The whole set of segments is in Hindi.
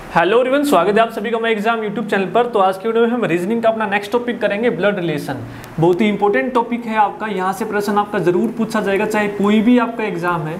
हेलो एवरीवन, स्वागत है आप सभी का मैं एग्जाम यूट्यूब चैनल पर। तो आज की वीडियो में हम रीजनिंग का अपना नेक्स्ट टॉपिक करेंगे, ब्लड रिलेशन। बहुत ही इंपॉर्टेंट टॉपिक है आपका। यहाँ से प्रश्न आपका जरूर पूछा जाएगा, चाहे कोई भी आपका एग्जाम है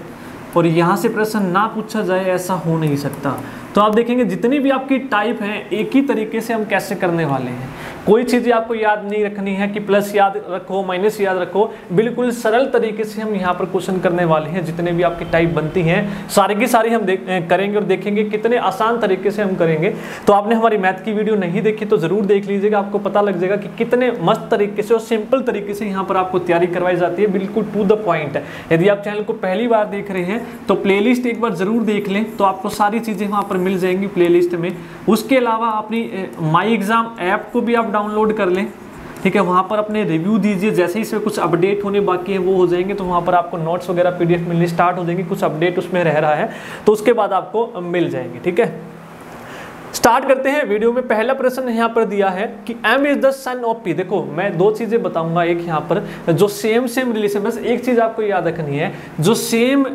और यहाँ से प्रश्न ना पूछा जाए ऐसा हो नहीं सकता। तो आप देखेंगे जितनी भी आपकी टाइप हैं एक ही तरीके से हम कैसे करने वाले हैं। कोई चीज़ें आपको याद नहीं रखनी है कि प्लस याद रखो माइनस याद रखो, बिल्कुल सरल तरीके से हम यहाँ पर क्वेश्चन करने वाले हैं। जितने भी आपकी टाइप बनती हैं सारी की सारी हम करेंगे और देखेंगे कितने आसान तरीके से हम करेंगे। तो आपने हमारी मैथ की वीडियो नहीं देखी तो ज़रूर देख लीजिएगा, आपको पता लग जाएगा कि कितने मस्त तरीके से और सिंपल तरीके से यहाँ पर आपको तैयारी करवाई जाती है, बिल्कुल टू द पॉइंट है। यदि आप चैनल को पहली बार देख रहे हैं तो प्लेलिस्ट एक बार ज़रूर देख लें, तो आपको सारी चीज़ें वहाँ पर मिल जाएंगी प्लेलिस्ट में। उसके अलावा अपनी माई एग्जाम ऐप को भी आप डाउनलोड कर लें, ठीक है। वहाँ पर अपने रिव्यू दीजिए, जैसे ही इसमें कुछ अपडेट होने बाकी है वो हो जाएंगे तो वहाँ पर आपको नोट्स वगैरह पीडीएफ मिलने स्टार्ट हो जाएंगे। कुछ अपडेट उसमें रह रहा है तो उसके बाद आपको मिल जाएंगे, ठीक है। स्टार्ट करते हैं वीडियो में। पहला प्रश्न यहाँ पर दिया है कि M is the son of P। देखो मैं दो चीजें बताऊंगा, एक यहाँ पर जो सेम रिलेशन, बस एक चीज आपको याद रखनी है, जो सेम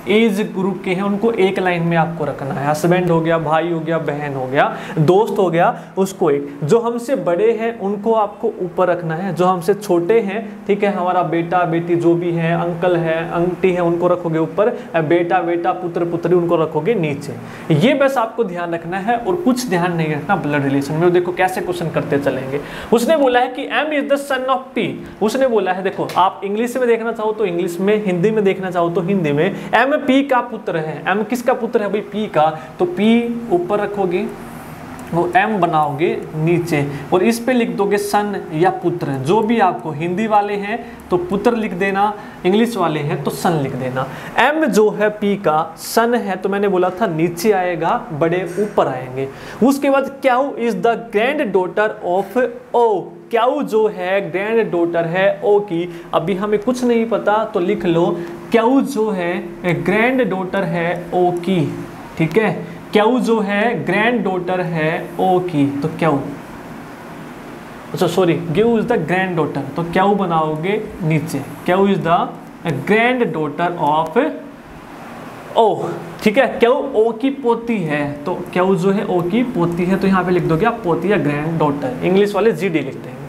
एज ग्रुप के हैं उनको एक लाइन में आपको रखना है। हस्बैंड हो गया, भाई हो गया, बहन हो गया, दोस्त हो गया, उसको एक। जो हमसे बड़े हैं उनको आपको ऊपर रखना है, जो हमसे छोटे हैं, ठीक है, हमारा बेटा बेटी जो भी है, अंकल है आंटी है, उनको रखोगे ऊपर, बेटा बेटा पुत्र पुत्री उनको रखोगे नीचे। ये बस आपको ध्यान रखना है और कुछ ध्यान नहीं रखना ब्लड रिलेशन में। देखो कैसे क्वेश्चन करते चलेंगे। उसने बोला है कि M is the son of P। उसने बोला है, देखो आप इंग्लिश में देखना चाहो तो इंग्लिश में, हिंदी में देखना चाहो तो हिंदी में। M P का पुत्र है। M किसका पुत्र है भाई? P का। तो P ऊपर रखोगे, वो M बनाओगे नीचे और इस पे लिख दोगे सन या पुत्र। जो भी आपको, हिंदी वाले हैं तो पुत्र लिख देना, इंग्लिश वाले हैं तो सन लिख देना। M जो है P का, सन है तो मैंने बोला था नीचे आएगा, बड़े ऊपर आएंगे। उसके बाद Q is the granddaughter of O। Q जो है ग्रैंड डॉटर है O की। अभी हमें कुछ नहीं पता तो लिख लो क्याऊ जो है ग्रैंड डॉटर है O की, ठीक है। क्याऊ जो है ग्रैंड डॉटर है O की, तो क्याऊ, अच्छा sorry, Q is the granddaughter, तो क्याऊ बनाओगे नीचे। Q is the granddaughter of O, ठीक है। क्याऊ O की पोती है, तो क्याऊ जो है O की पोती है, तो यहाँ पे लिख दोगे आप पोती या ग्रैंड डॉटर। इंग्लिश वाले GD लिखते हैं।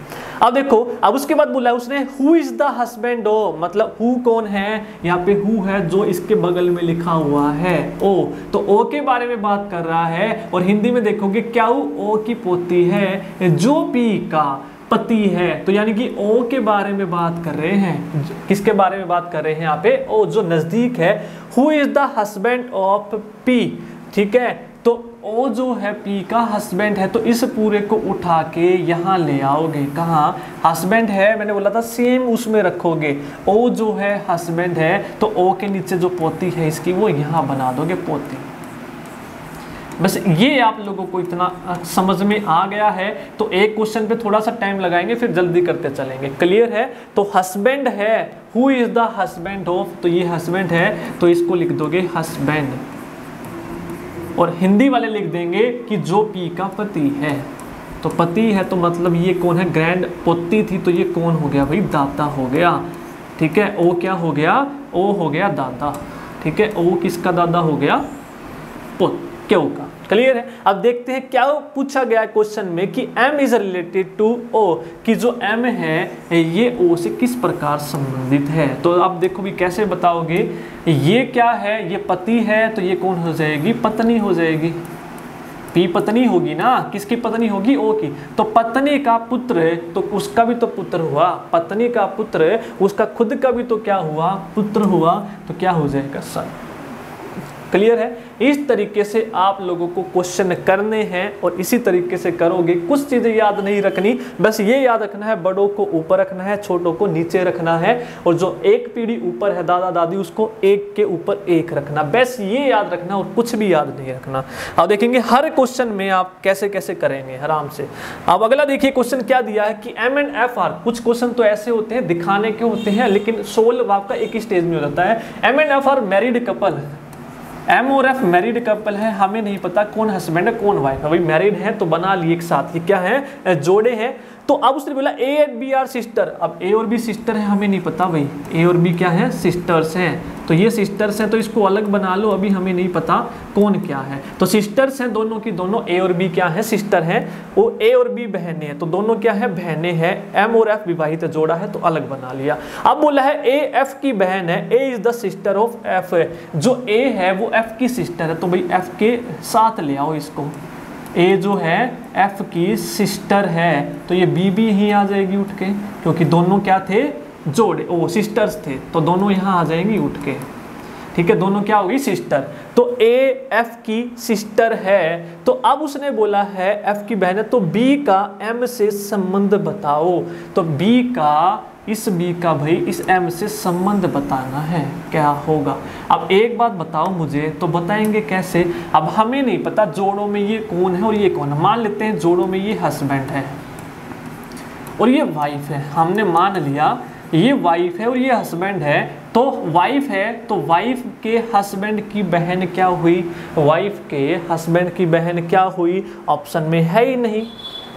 अब देखो, अब उसके बाद बोला है उसने हु इज द हस्बैंड ओ, मतलब हु कौन है, यहाँ पे हु है जो इसके बगल में लिखा हुआ है ओ, तो ओ के बारे में बात कर रहा है। और हिंदी में देखोगे क्याऊ ओ की पोती है जो P का पति है, तो यानी कि ओ के बारे में बात कर रहे हैं। किसके बारे में बात कर रहे हैं यहाँ पे? ओ जो नजदीक है। Who is the husband of P, ठीक है। तो ओ जो है P का हस्बैंड है, तो इस पूरे को उठा के यहाँ ले आओगे। कहाँ? हस्बैंड है, मैंने बोला था सेम उसमें रखोगे। ओ जो है हस्बैंड है तो ओ के नीचे जो पोती है इसकी वो यहाँ बना दोगे पोती। बस ये आप लोगों को इतना समझ में आ गया है। तो एक क्वेश्चन पे थोड़ा सा टाइम लगाएंगे फिर जल्दी करते चलेंगे। क्लियर है? तो हस्बैंड है, who is the husband of, तो ये हस्बैंड है तो इसको लिख दोगे हस्बैंड। और हिंदी वाले लिख देंगे कि जो P का पति है, तो पति है तो मतलब ये कौन है? ग्रैंड पोती थी तो ये कौन हो गया भाई? दादा हो गया, ठीक है। ओ क्या हो गया? ओ हो गया दादा, ठीक है। ओ किसका दादा हो गया? क्यों का। क्लियर है? अब देखते हैं क्या पूछा गया क्वेश्चन में कि M is related to O, कि जो M है ये O से किस प्रकार संबंधित है। तो आप देखो भी कैसे बताओगे, ये क्या है? ये पति है तो ये कौन हो जाएगी? पत्नी हो जाएगी। P पत्नी होगी ना, किसकी पत्नी होगी? O की। तो पत्नी का पुत्र है तो उसका भी तो पुत्र हुआ। पत्नी का पुत्र है, उसका खुद का भी तो क्या हुआ? पुत्र हुआ, तो क्या हो जाएगा? सन। क्लियर है? इस तरीके से आप लोगों को क्वेश्चन करने हैं और इसी तरीके से करोगे। कुछ चीज़ें याद नहीं रखनी, बस ये याद रखना है बड़ों को ऊपर रखना है, छोटों को नीचे रखना है, और जो एक पीढ़ी ऊपर है दादा दादी उसको एक के ऊपर एक रखना। बस ये याद रखना और कुछ भी याद नहीं रखना। अब देखेंगे हर क्वेश्चन में आप कैसे कैसे करेंगे आराम से। अब अगला देखिए क्वेश्चन क्या दिया है कि M and F R। कुछ क्वेश्चन तो ऐसे होते हैं दिखाने के होते हैं लेकिन सोल्व आपका एक ही स्टेज में हो जाता है। M and F R married couple है। M और F मैरिड कपल है, हमें नहीं पता कौन हस्बैंड है कौन वाइफ है। भाई मैरिड है तो बना लिए एक साथ, ये क्या है? जोड़े हैं। तो अब उसने बोला A and B are sister. अब A और B सिस्टर है, हमें नहीं पता भाई A और B क्या है? सिस्टर्स हैं। तो तो ये सिस्टर्स हैं, तो इसको अलग बना लो, अभी हमें नहीं पता कौन क्या है। तो सिस्टर्स हैं दोनों की दोनों, ए और बी क्या है, सिस्टर हैं, वो ए और बी बहनें हैं, तो दोनों क्या है, बहनें हैं। एम और एफ विवाहित जोड़ा है तो अलग बना लिया। अब बोला है ए एफ की बहन है, A is the sister of F, जो ए है वो एफ की सिस्टर है, तो भाई एफ के साथ ले आओ इसको। ए जो है एफ की सिस्टर है, तो ये बी भी यहीं आ जाएगी उठ के, क्योंकि दोनों क्या थे, जोड़े, ओ सिस्टर्स थे, तो दोनों यहाँ आ जाएंगी उठ के। ठीक है, दोनों क्या होगी, सिस्टर। तो ए एफ की सिस्टर है, तो अब उसने बोला है एफ की बहन है, तो बी का एम से संबंध बताओ। तो बी का, इस बी का भाई इस एम से संबंध बताना है, क्या होगा। अब एक बात बताओ मुझे, तो बताएंगे कैसे। अब हमें नहीं पता जोड़ों में ये कौन है और ये कौन है। मान लेते हैं जोड़ों में ये हस्बैंड है और ये वाइफ है, हमने मान लिया ये वाइफ है और ये हस्बैंड है। तो वाइफ है, तो वाइफ के हस्बैंड की बहन क्या हुई, वाइफ के हस्बैंड की बहन क्या हुई, ऑप्शन में है ही नहीं,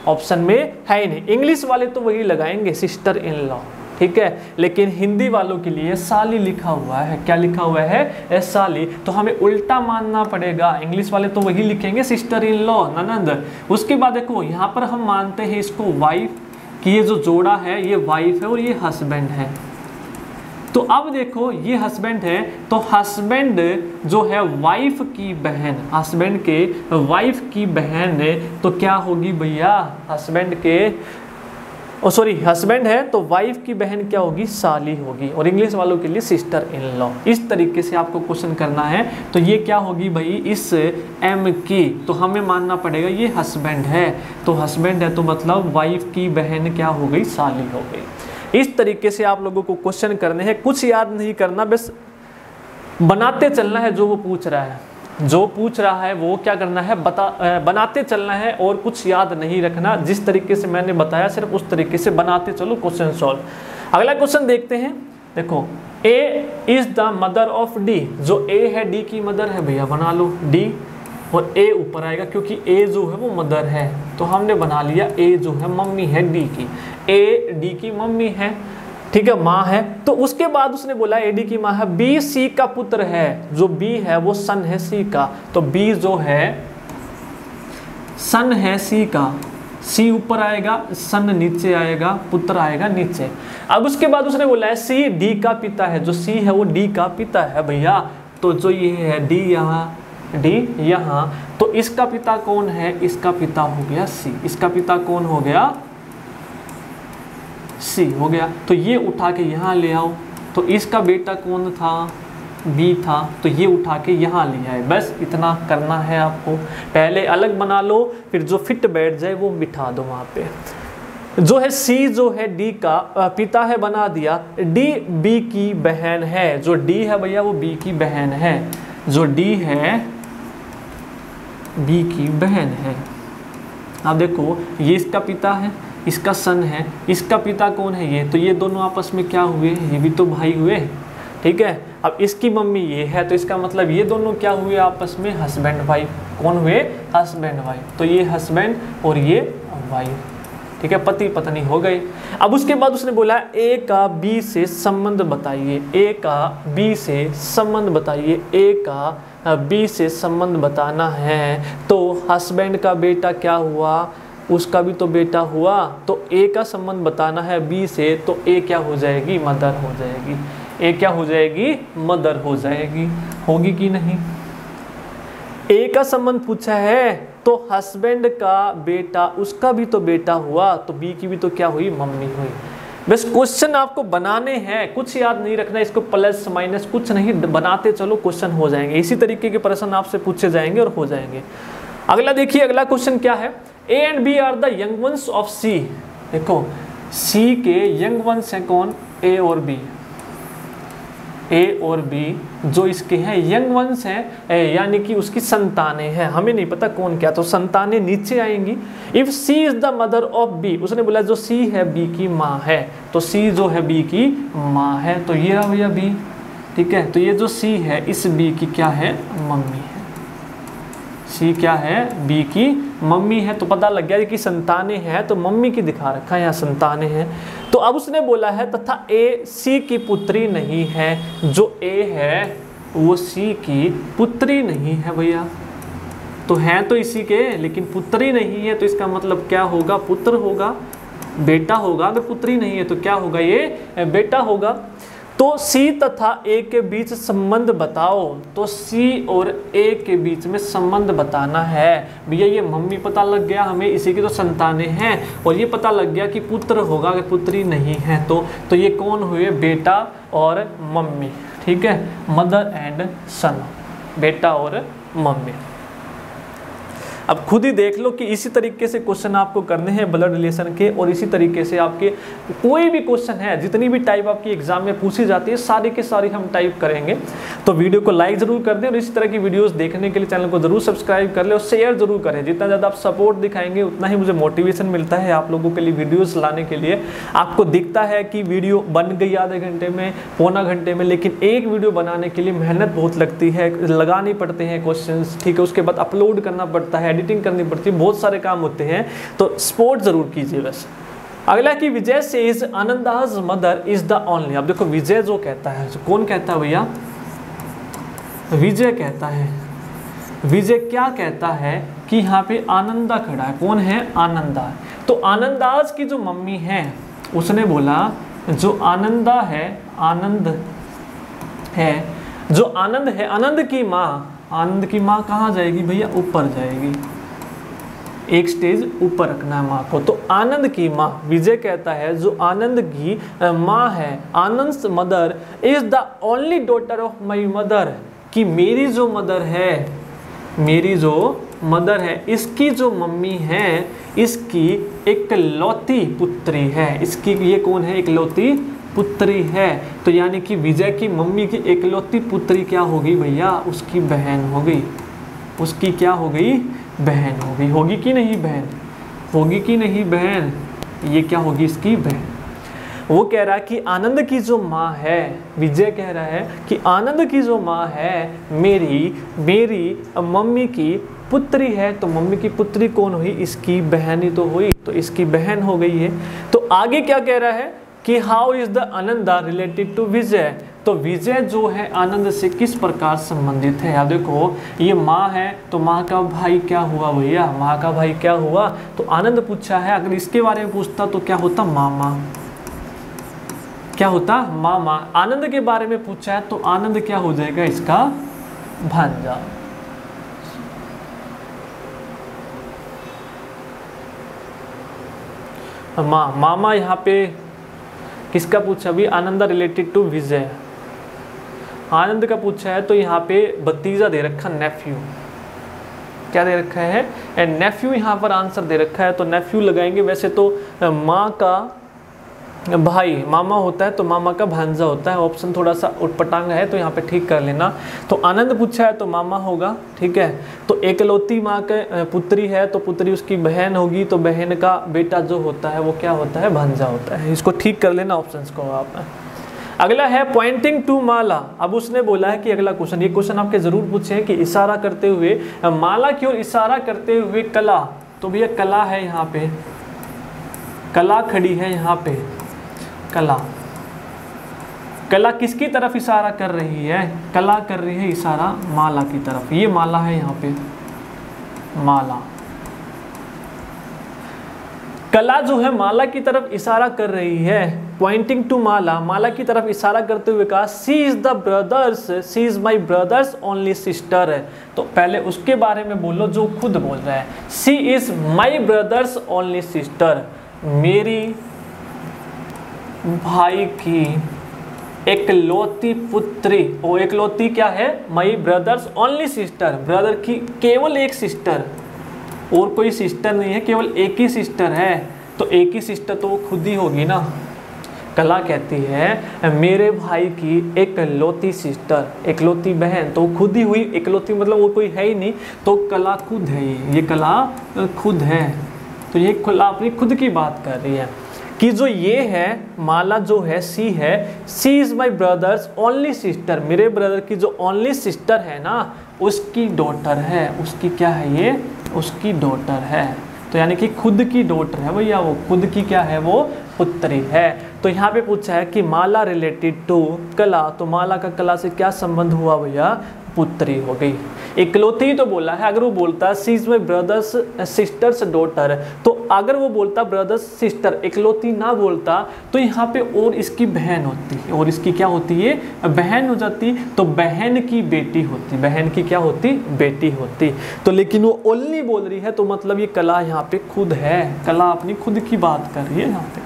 ऑप्शन में है ही नहीं। इंग्लिश वाले तो वही लगाएंगे, सिस्टर इन लॉ, ठीक है, लेकिन हिंदी वालों के लिए साली लिखा हुआ है। क्या लिखा हुआ है, साली, तो हमें उल्टा मानना पड़ेगा। इंग्लिश वाले तो वही लिखेंगे सिस्टर इन लॉ, ननंद। उसके बाद देखो यहाँ पर हम मानते हैं इसको वाइफ, कि ये जो जोड़ा है ये वाइफ है और ये हस्बैंड है। तो अब देखो ये हस्बैंड है, तो हस्बैंड जो है वाइफ की बहन, हस्बैंड के वाइफ की बहन है, तो क्या होगी भैया, हस्बैंड के, ओ सॉरी हस्बैंड है तो वाइफ की बहन क्या होगी, साली होगी। और इंग्लिश वालों के लिए सिस्टर इन लॉ। इस तरीके से आपको क्वेश्चन करना है। तो ये क्या होगी भाई, इस एम की, तो हमें मानना पड़ेगा ये हस्बैंड है, तो हस्बैंड है तो मतलब वाइफ की बहन क्या हो गई, साली हो गई। इस तरीके से आप लोगों को क्वेश्चन करने हैं, कुछ याद नहीं करना, बस बनाते चलना है। जो वो पूछ रहा है, जो पूछ रहा है वो क्या करना है, बनाते चलना है और कुछ याद नहीं रखना। जिस तरीके से मैंने बताया सिर्फ उस तरीके से बनाते चलो, क्वेश्चन सॉल्व। अगला क्वेश्चन देखते हैं। देखो A is the mother of D, जो ए है डी की मदर है भैया, बना लो डी, और ए ऊपर आएगा क्योंकि ए जो है वो मदर है, तो हमने बना लिया ए जो है मम्मी है डी की, ए डी की मम्मी है, ठीक है, माँ है। तो उसके बाद उसने बोला ए डी की माँ है, बी सी का पुत्र है, जो बी है वो सन है सी का, तो बी जो है सन है सी का, सी ऊपर आएगा, सन नीचे आएगा, पुत्र आएगा नीचे। अब उसके बाद उसने बोला है सी डी का पिता है, जो सी है वो डी का पिता है भैया, तो जो ये है डी यहाँ, डी यहाँ, तो इसका पिता कौन है, इसका पिता हो गया सी, इसका पिता कौन हो गया, सी हो गया। तो ये उठा के यहाँ ले आओ, तो इसका बेटा कौन था, बी था, तो ये उठा के यहाँ ले आए। बस इतना करना है आपको, पहले अलग बना लो, फिर जो फिट बैठ जाए वो बिठा दो वहाँ पे। जो है सी जो है डी का पिता है, बना दिया। डी बी की बहन है, जो डी है भैया वो बी की बहन है, जो डी है बी की बहन है। अब देखो ये इसका पिता है, इसका सन है, इसका पिता कौन है ये, तो ये दोनों आपस में क्या हुए, ये भी तो भाई हुए, ठीक है। अब इसकी मम्मी ये है, तो इसका मतलब ये दोनों क्या हुए आपस में, हस्बैंड वाइफ। कौन हुए, हस्बैंड वाइफ। तो ये हस्बैंड और ये वाइफ, ठीक है, पति पत्नी हो गए। अब उसके बाद उसने बोला ए का बी से संबंध बताइए, ए का बी से संबंध बताइए, ए का बी से संबंध बताना है। तो हस्बैंड का बेटा क्या हुआ, उसका भी तो बेटा हुआ, तो ए का संबंध बताना है बी से, तो ए क्या हो जाएगी, मदर हो जाएगी। ए क्या हो जाएगी, मदर हो जाएगी, होगी कि नहीं। ए का संबंध पूछा है, तो हस्बैंड का बेटा, उसका भी तो बेटा हुआ, तो बी की भी तो क्या हुई, मम्मी हुई। बस क्वेश्चन आपको बनाने हैं, कुछ याद नहीं रखना, इसको प्लस माइनस कुछ नहीं, बनाते चलो क्वेश्चन हो जाएंगे। इसी तरीके के प्रश्न आपसे पूछे जाएंगे और हो जाएंगे। अगला देखिए, अगला क्वेश्चन क्या है, A and B are the young ones of C. देखो सी के यंग वंस हैं कौन, ए और बी, ए और बी जो इसके हैं यंग वंस हैं, यानी कि उसकी संतानें हैं। हमें नहीं पता कौन क्या, तो संतानें नीचे आएंगी। If c is the mother of b, उसने बोला जो सी है बी की माँ है, तो सी जो है बी की माँ है, तो ये रहा भैया बी, ठीक है। तो ये जो सी है इस बी की क्या है, मम्मी है, सी क्या है, बी की मम्मी है। तो पता लग गया कि संतानें हैं तो मम्मी की दिखा रखा है, यहाँ संतानें हैं। तो अब उसने बोला है तथा ए सी की पुत्री नहीं है, जो ए है वो सी की पुत्री नहीं है भैया। तो हैं तो इसी के लेकिन पुत्री नहीं है, तो इसका मतलब क्या होगा, पुत्र होगा, बेटा होगा। अगर पुत्री नहीं है तो क्या होगा, ये बेटा होगा। तो C तथा A के बीच संबंध बताओ। तो C और A के बीच में संबंध बताना है भैया। ये मम्मी पता लग गया हमें, इसी की तो संतानें हैं, और ये पता लग गया कि पुत्र होगा, अगर पुत्री नहीं है तो ये कौन हुए, बेटा और मम्मी। ठीक है, मदर एंड सन, बेटा और मम्मी। अब खुद ही देख लो कि इसी तरीके से क्वेश्चन आपको करने हैं ब्लड रिलेशन के, और इसी तरीके से आपके कोई भी क्वेश्चन है, जितनी भी टाइप आपकी एग्जाम में पूछी जाती है सारी के सारी हम टाइप करेंगे। तो वीडियो को लाइक जरूर कर दें, और इसी तरह की वीडियोस देखने के लिए चैनल को जरूर सब्सक्राइब कर ले और शेयर जरूर करें। जितना ज़्यादा आप सपोर्ट दिखाएंगे उतना ही मुझे मोटिवेशन मिलता है आप लोगों के लिए वीडियोज़ लाने के लिए। आपको दिखता है कि वीडियो बन गई आधे घंटे में, पौना घंटे में, लेकिन एक वीडियो बनाने के लिए मेहनत बहुत लगती है, लगाने पड़ते हैं क्वेश्चन, ठीक है, उसके बाद अपलोड करना पड़ता है, एडिटिंग करनी पड़ती है, बहुत सारे काम होते हैं। तो सपोर्ट जरूर कीजिए। बस अगला कि Vijay says is Anand's mother is the only. अब देखो विजय जो कहता है, जो कौन कहता है भैया, विजय कहता है। विजय क्या कहता है कि यहाँ पे आनंदा खड़ा है। कौन है, आनंदा। तो आनंदाज की जो मम्मी है उसने बोला जो आनंदा है, आनंद है, जो आनंद है, आनंद की माँ, आनंद की माँ कहाँ जाएगी भैया, ऊपर जाएगी, एक स्टेज ऊपर रखना है माँ को। तो आनंद की माँ, विजय कहता है जो आनंद की माँ है, Anand mother is the only daughter of my mother, कि मेरी जो मदर है, मेरी जो मदर है, इसकी जो मम्मी है, इसकी इकलौती पुत्री है। इसकी ये कौन है, इकलौती पुत्री है। तो यानी कि विजय की मम्मी की इकलौती पुत्री क्या होगी भैया, उसकी बहन हो गई। उसकी क्या हो गई, बहन हो गई। होगी कि नहीं बहन, होगी कि नहीं बहन, ये क्या होगी, इसकी बहन। वो कह रहा है कि आनंद की जो माँ है, विजय कह रहा है कि आनंद की जो माँ है मेरी मम्मी की पुत्री है। तो मम्मी की पुत्री कौन हुई, इसकी बहन ही तो हुई, तो इसकी बहन हो गई है। तो आगे क्या कह रहा है कि how is the Anand related to Vijay. तो विजय जो है आनंद से किस प्रकार संबंधित है। याद देखो ये माँ है, तो माँ का भाई क्या हुआ भैया, माँ का भाई क्या हुआ। तो आनंद पूछा है, अगर इसके बारे में पूछता तो क्या होता, मामा, क्या होता, मामा। आनंद के बारे में पूछा है तो आनंद क्या हो जाएगा, इसका भांजा। मामा यहाँ पे किसका पूछा अभी, आनंदा रिलेटेड टू विजय, आनंद का पूछा है। तो यहाँ पे भतीजा दे रखा, नेफ्यू, क्या दे रखा है, एंड नेफ्यू यहाँ पर आंसर दे रखा है। तो नेफ्यू लगाएंगे। वैसे तो माँ का भाई मामा होता है, तो मामा का भांजा होता है। ऑप्शन थोड़ा सा उटपटांग है, तो यहाँ पे ठीक कर लेना। तो आनंद पूछा है तो मामा होगा, ठीक है। तो एकलौती माँ के पुत्री है, तो पुत्री उसकी बहन होगी, तो बहन का बेटा जो होता है वो क्या होता है, भांजा होता है। इसको ठीक कर लेना ऑप्शंस को आप। अगला है पॉइंटिंग टू माला। अब उसने बोला है कि अगला क्वेश्चन, ये क्वेश्चन आपके जरूर पूछे कि इशारा करते हुए, माला की ओर इशारा करते हुए कला। तो भैया कला है, यहाँ पे कला खड़ी है, यहाँ पे कला, कला किसकी तरफ इशारा कर रही है, कला कर रही है इशारा माला की तरफ। ये माला है, यहाँ पे माला, कला जो है माला की तरफ इशारा कर रही है। पॉइंटिंग टू माला, माला की तरफ इशारा करते हुए कहा she is the brother's, she is my brother's only sister है। तो पहले उसके बारे में बोलो जो खुद बोल रहा है। She is my brother's only sister, मेरी भाई की एकलौती पुत्री। और एकलौती क्या है, my brother's only sister, brother की केवल एक सिस्टर, और कोई सिस्टर नहीं है, केवल एक ही सिस्टर है। तो एक ही सिस्टर तो वो खुद ही होगी ना। कला कहती है मेरे भाई की एकलौती सिस्टर, एकलौती बहन, तो खुद ही हुई। एकलौती मतलब वो कोई है ही नहीं, तो कला खुद है, ये कला खुद है। तो ये कला अपनी खुद की बात कर रही है। कि जो ये है माला जो है सी है, she is my brother's only sister, मेरे ब्रदर की जो ओनली सिस्टर है ना उसकी डॉटर है, उसकी क्या है ये, उसकी डॉटर है। तो यानी कि खुद की डॉटर है भैया, वो खुद की क्या है, वो पुत्री है। तो यहाँ पे पूछा है कि माला रिलेटेड टू कला, तो माला का कला से क्या संबंध हुआ भैया, पुत्री हो गई। इकलौती तो बोला है, अगर वो बोलता she is my brother's sister's daughter, तो अगर वो बोलता ब्रदर्स सिस्टर, इकलौती ना बोलता तो यहाँ पे और इसकी बहन होती, और इसकी क्या होती है, बहन हो जाती, तो बहन की बेटी होती, बहन की क्या होती, बेटी होती। तो लेकिन वो ओनली बोल रही है, तो मतलब ये कला यहाँ पे खुद है, कला अपनी खुद की बात कर रही है यहाँ पे।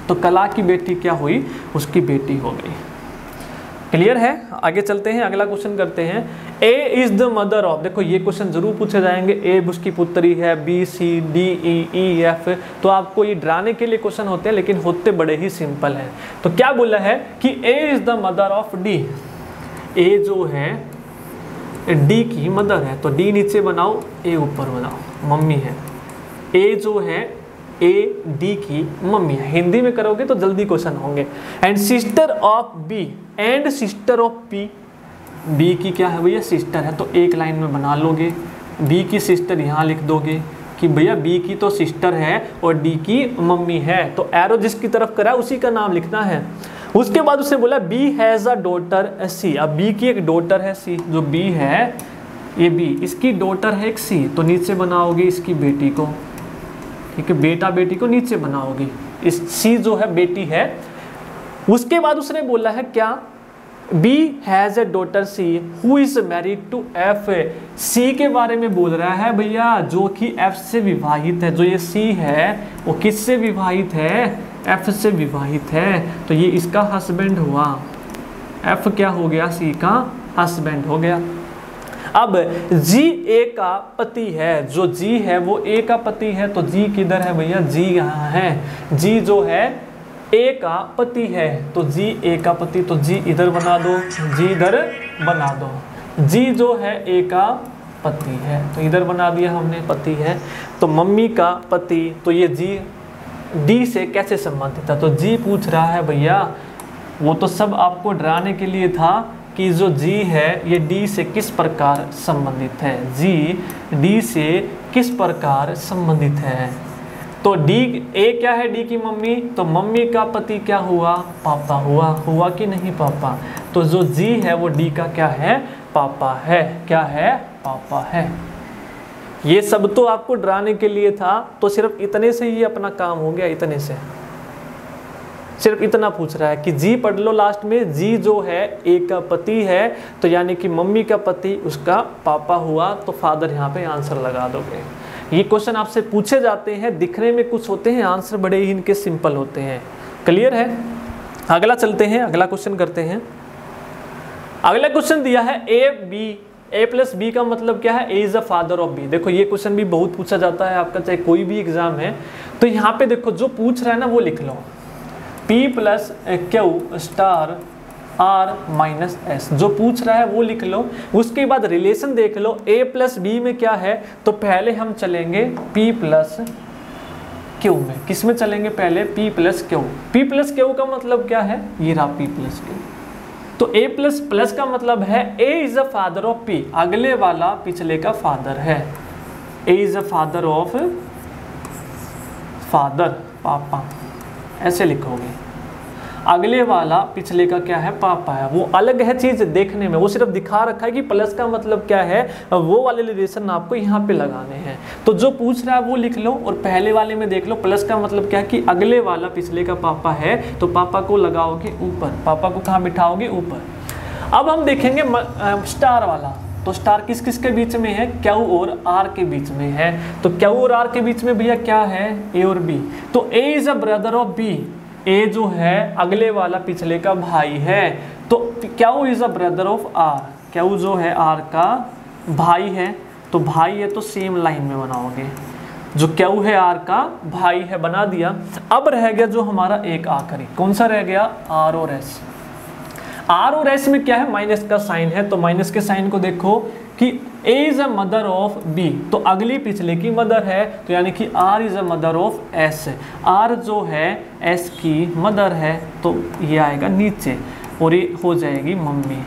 तो कला की बेटी क्या हुई, उसकी बेटी हो गई। क्लियर है? आगे चलते हैं, अगला क्वेश्चन करते हैं। ए इज द मदर ऑफ, देखो ये क्वेश्चन जरूर पूछे जाएंगे, ए उसकी पुत्री है, b c d e f, तो आपको ये डराने के लिए क्वेश्चन होते हैं, लेकिन होते बड़े ही सिंपल हैं। तो क्या बोला है कि A is the mother of D, A जो है डी की मदर है, तो डी नीचे बनाओ, ए ऊपर बनाओ, मम्मी है। ए जो है ए डी की मम्मी है, हिंदी में करोगे तो जल्दी क्वेश्चन होंगे। And sister of b, and sister of b, b की क्या है भैया, सिस्टर है, तो एक लाइन में बना लोगे, बी की सिस्टर यहाँ लिख दोगे कि भैया बी की तो सिस्टर है और डी की मम्मी है, तो एरो जिसकी तरफ करा उसी का नाम लिखना है। उसके बाद उसने बोला बी हैज़ अ डॉटर सी, अब बी की एक डॉटर है सी, जो बी है ये बी, इसकी डॉटर है एक सी, तो नीचे बनाओगे इसकी बेटी को, ठीक है, बेटा बेटी को नीचे बनाओगे, इस सी जो है बेटी है। उसके बाद उसने बोला है क्या, B has a daughter C who is married to F, C के बारे में बोल रहा है भैया जो कि एफ से विवाहित है, जो ये सी है वो किससे विवाहित है, एफ से विवाहित है, तो ये इसका हस्बैंड हुआ, एफ क्या हो गया, सी का हस्बैंड हो गया। अब जी ए का पति है, जो जी है वो ए का पति है, तो जी किधर है भैया, जी यहाँ है, जी जो है ए का पति है, तो जी ए का पति, तो जी इधर बना दो, जी इधर बना दो, जी जो है ए का पति है, तो इधर बना दिया हमने, पति है, तो मम्मी का पति, तो ये जी डी से कैसे संबंधित था, तो जी पूछ रहा है भैया, वो तो सब आपको डराने के लिए था कि जो जी है ये डी से किस प्रकार संबंधित है, जी डी से किस प्रकार संबंधित है। तो डी ए क्या है, डी की मम्मी, तो मम्मी का पति क्या हुआ, पापा हुआ, हुआ कि नहीं पापा, तो जो जी है वो डी का क्या है, पापा है, क्या है, पापा है। ये सब तो आपको डराने के लिए था, तो सिर्फ इतने से ही अपना काम हो गया, इतने से सिर्फ इतना पूछ रहा है कि जी पढ़ लो लास्ट में, जी जो है ए का पति है, तो यानी कि मम्मी का पति उसका पापा हुआ, तो फादर यहाँ पे आंसर लगा दोगे। ये क्वेश्चन आपसे पूछे जाते हैं, दिखने में कुछ होते हैं, आंसर बड़े ही इनके सिंपल होते हैं। क्लियर है? अगला चलते हैं, अगला क्वेश्चन करते हैं। अगला क्वेश्चन दिया है A B, A plus B का मतलब क्या है, A is a father of B. देखो ये क्वेश्चन भी बहुत पूछा जाता है आपका, चाहे कोई भी एग्जाम है, तो यहाँ पे देखो जो पूछ रहा है ना वो लिख लो, P plus Q star R minus S, जो पूछ रहा है वो लिख लो। उसके बाद रिलेशन देख लो, A प्लस बी में क्या है, तो पहले हम चलेंगे P प्लस क्यू में, किस में चलेंगे पहले, P plus Q. P plus Q का मतलब क्या है, ये रहा P प्लस क्यू, तो A प्लस प्लस का मतलब है A is a father of P, अगले वाला पिछले का फादर है, A is a father of, father पापा, ऐसे लिखोगे, अगले वाला पिछले का क्या है, पापा है। वो अलग है चीज देखने में, वो सिर्फ दिखा रखा है कि प्लस का मतलब क्या है, वो वाले रिलेशन आपको यहाँ पे लगाने हैं। तो जो पूछ रहा है वो लिख लो, और पहले वाले में देख लो प्लस का मतलब क्या है कि अगले वाला पिछले का पापा है, तो पापा को लगाओगे ऊपर, पापा को कहाँ बिठाओगे, ऊपर। अब हम देखेंगे स्टार वाला, तो स्टार किस किस के बीच में है, क्यू और आर के बीच में है, तो क्यू और आर के बीच में भैया क्या है, ए और बी, तो A is a brother of B, A जो है अगले वाला पिछले का भाई है, तो Q is a brother of R, Q जो है आर का भाई है, तो भाई है तो सेम लाइन में बनाओगे, जो क्यू है आर का भाई है, बना दिया। अब रह गया जो हमारा एक आखिरी, कौन सा रह गया, आर और एस। आर और एस में क्या है, माइनस का साइन है, तो माइनस के साइन को देखो कि A is a mother of B, तो अगली पिछले की मदर है, तो यानी कि R is a mother of S, R जो है एस की मदर है, तो ये आएगा नीचे और ये हो जाएगी मम्मी।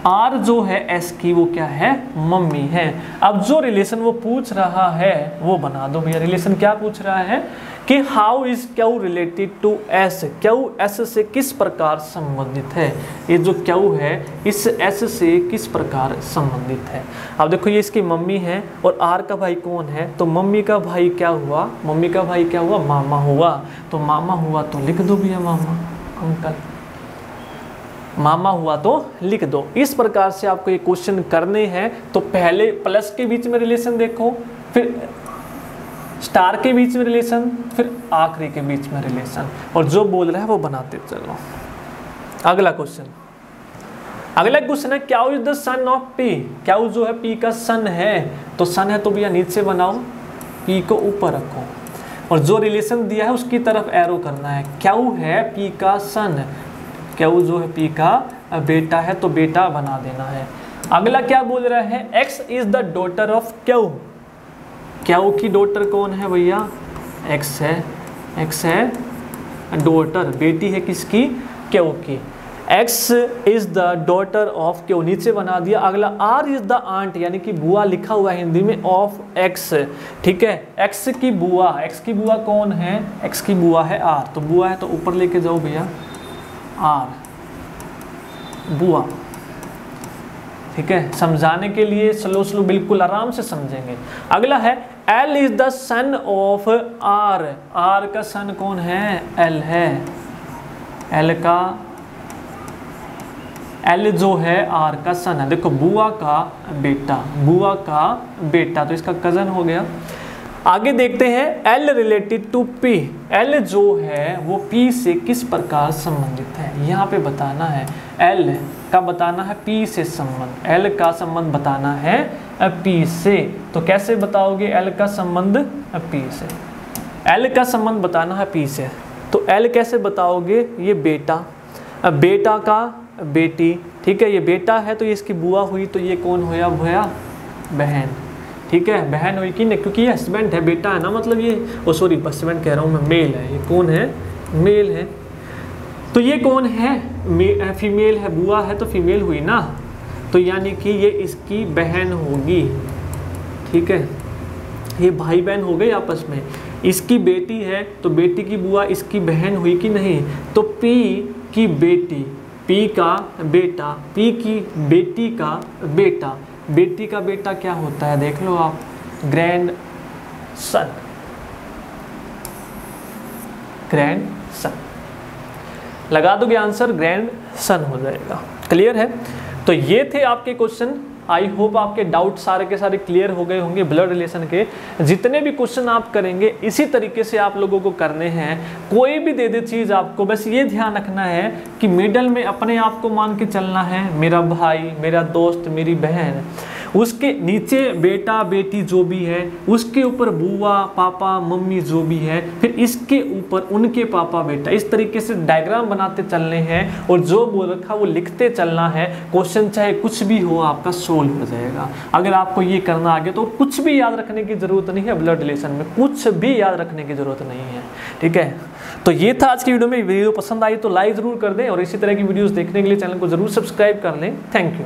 आर जो है एस की वो क्या है, मम्मी है। अब जो रिलेशन वो पूछ रहा है वो बना दो भैया। रिलेशन क्या पूछ रहा है कि how is q related to s, q s से किस प्रकार संबंधित है, ये जो क्यू है इस एस से किस प्रकार संबंधित है। अब देखो ये इसकी मम्मी है और आर का भाई कौन है, तो मम्मी का भाई क्या हुआ, मम्मी का भाई क्या हुआ, मामा हुआ, तो मामा हुआ तो लिख दो भैया मामा, अंकल मामा हुआ तो लिख दो। इस प्रकार से आपको ये क्वेश्चन करने हैं। तो पहले प्लस के बीच में रिलेशन देखो, फिर स्टार के बीच में रिलेशन, फिर आखिरी के बीच में रिलेशन, और जो बोल रहा है वो बनाते चलो। अगला क्वेश्चन, अगला क्वेश्चन है क्या is the son of P, क्या जो है पी का सन है, तो सन है तो भैया नीचे बनाओ, पी को ऊपर रखो और जो रिलेशन दिया है उसकी तरफ एरो करना है। क्या है पी का सन, क्यू जो है पी का बेटा है तो बेटा बना देना है। अगला क्या बोल रहा है, x is the daughter of Q, Q की डॉटर कौन है भैया, एक्स है, एक्स है डॉटर, बेटी है किसकी, क्यू की। X is the daughter of Q नीचे बना दिया। अगला आर इज द आंट यानी कि बुआ लिखा हुआ है हिंदी में ऑफ एक्स, ठीक है। एक्स की बुआ कौन है, एक्स की बुआ है आर, तो बुआ है तो ऊपर लेके जाओ भैया आर, बुआ, ठीक है। समझाने के लिए स्लो बिल्कुल आराम से समझेंगे। अगला है l is the son of r, r का सन कौन है, एल है, एल जो है आर का सन है। देखो बुआ का बेटा, तो इसका कजन हो गया। आगे देखते हैं l related to p, l जो है वो पी से किस प्रकार संबंधित है, यहाँ पे बताना है। एल का बताना है पी से संबंध, एल का संबंध बताना है पी से, तो कैसे बताओगे एल का संबंध पी से, एल का संबंध बताना है पी से, तो एल कैसे बताओगे, ये बेटा का बेटी, ठीक है, ये बेटा है तो ये इसकी बुआ हुई, तो ये कौन होया भैया, बहन, ठीक है, बहन हुई कि नहीं, क्योंकि ये हस्बैंड है, बेटा है ना, मतलब ये सॉरी हस्बैंड कह रहा हूँ मैं, मेल है, ये कौन है, मेल है, तो ये कौन है, फीमेल है, बुआ है तो फीमेल हुई ना, तो यानी कि ये इसकी बहन होगी, ठीक है, ये भाई बहन हो गए आपस में। इसकी बेटी है तो बेटी की बुआ इसकी बहन हुई कि नहीं, तो पी की बेटी, पी का बेटा, पी की बेटी का बेटा, बेटी का बेटा क्या होता है देख लो आप, ग्रैंड सन, ग्रैंड सन लगा दोगे आंसर, ग्रैंड सन हो जाएगा। क्लियर है। तो ये थे आपके क्वेश्चन। आई होप आपके डाउट सारे के सारे क्लियर हो गए होंगे ब्लड रिलेशन के। जितने भी क्वेश्चन आप करेंगे इसी तरीके से आप लोगों को करने हैं। कोई भी दे दे चीज़ आपको बस ये ध्यान रखना है कि मिडल में अपने आप को मान के चलना है, मेरा भाई, मेरा दोस्त, मेरी बहन, उसके नीचे बेटा बेटी जो भी है, उसके ऊपर बुआ पापा मम्मी जो भी है, फिर इसके ऊपर उनके पापा बेटा, इस तरीके से डायग्राम बनाते चलने हैं और जो बोल रखा वो लिखते चलना है। क्वेश्चन चाहे कुछ भी हो आपका सोल्व हो जाएगा। अगर आपको ये करना आ गया तो कुछ भी याद रखने की जरूरत नहीं है, ब्लड रिलेशन में कुछ भी याद रखने की जरूरत नहीं है। ठीक है, तो ये था आज की वीडियो में। वीडियो पसंद आई तो लाइक जरूर कर दें और इसी तरह की वीडियोस देखने के लिए चैनल को जरूर सब्सक्राइब कर लें। Thank you.